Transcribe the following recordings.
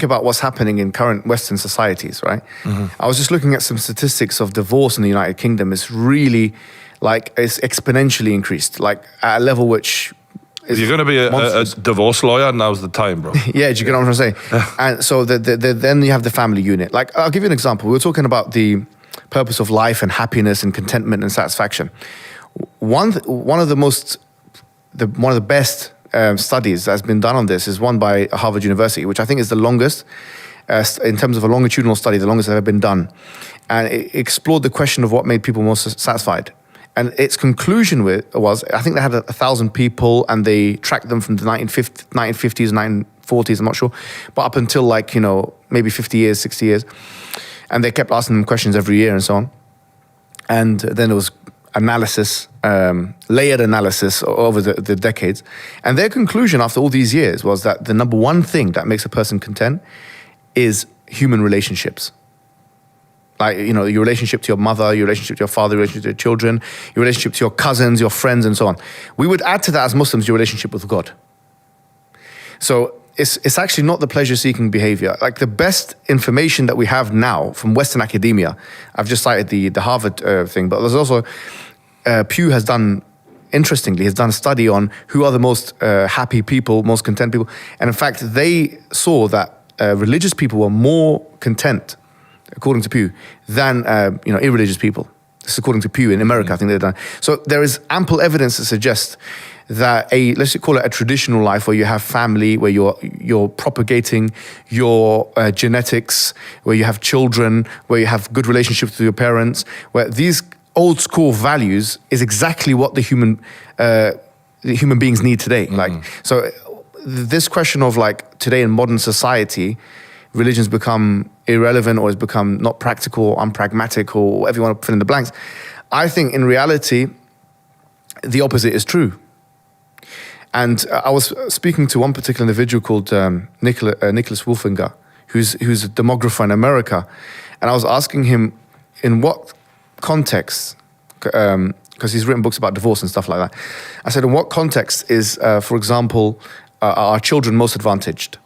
about what's happening in current Western societies, right? I was just looking at some statistics of divorce in the United Kingdom. It's really it's exponentially increased, like at a level which is. If you're going to be a divorce lawyer, now's the time, bro. Yeah, do you get what I'm trying to say? And so then you have the family unit. Like, I'll give you an example. We were talking about the purpose of life and happiness and contentment and satisfaction. One of the best studies that's been done on this is one by Harvard University, which I think is the longest, in terms of a longitudinal study, the longest ever been done. And it explored the question of what made people most satisfied. And its conclusion was, I think they had 1,000 people and they tracked them from the 1950s, 1940s, I'm not sure, but up until maybe 50 years, 60 years. And they kept asking them questions every year and so on. And then there was analysis, layered analysis over the decades. And their conclusion after all these years was that the number one thing that makes a person content is human relationships. Like, your relationship to your mother, your relationship to your father, your relationship to your children, your relationship to your cousins, your friends, and so on. We would add to that as Muslims your relationship with God. So it's actually not the pleasure-seeking behavior. Like, the best information that we have now from Western academia, I've just cited the Harvard thing, but there's also, Pew has done a study on who are the most happy people, most content people. And in fact, they saw that religious people were more content, according to Pew, than irreligious people. This is according to Pew in America, I think they've done. So there is ample evidence to suggest that let's call it a traditional life where you have family, where you're propagating your genetics, where you have children, where you have good relationships with your parents, where these old school values is exactly what the human beings need today. So this question of today in modern society, religion's become irrelevant or has become not practical or unpragmatic or whatever you want to fill in the blanks. I think in reality, the opposite is true. And I was speaking to one particular individual called Nicholas Wolfinger, who's a demographer in America. And I was asking him in what context, because he's written books about divorce and stuff like that. I said, in what context is, for example, our children most advantaged?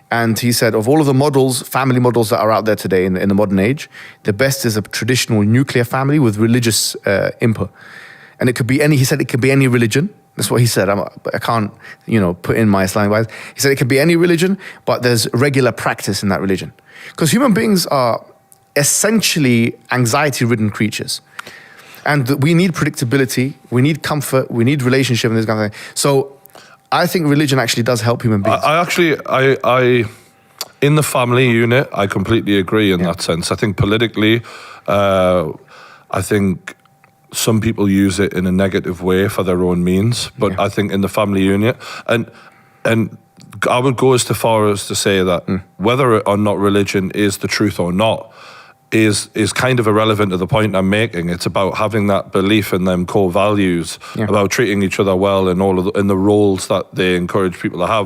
And he said, of all of the models, family models that are out there today in the modern age, the best is a traditional nuclear family with religious input. And it could be he said it could be any religion. That's what he said. I can't, put in my slang wise. He said it could be any religion, but there's regular practice in that religion. Because human beings are essentially anxiety-ridden creatures. And we need predictability, we need comfort, we need relationship and this kind of thing. So I think religion actually does help human beings. I in the family unit, I completely agree in that sense. I think politically, I think some people use it in a negative way for their own means. But I think in the family unit, and I would go as far as to say that whether or not religion is the truth or not, is kind of irrelevant to the point I'm making. It's about having that belief in them core values, about treating each other well in in the roles that they encourage people to have.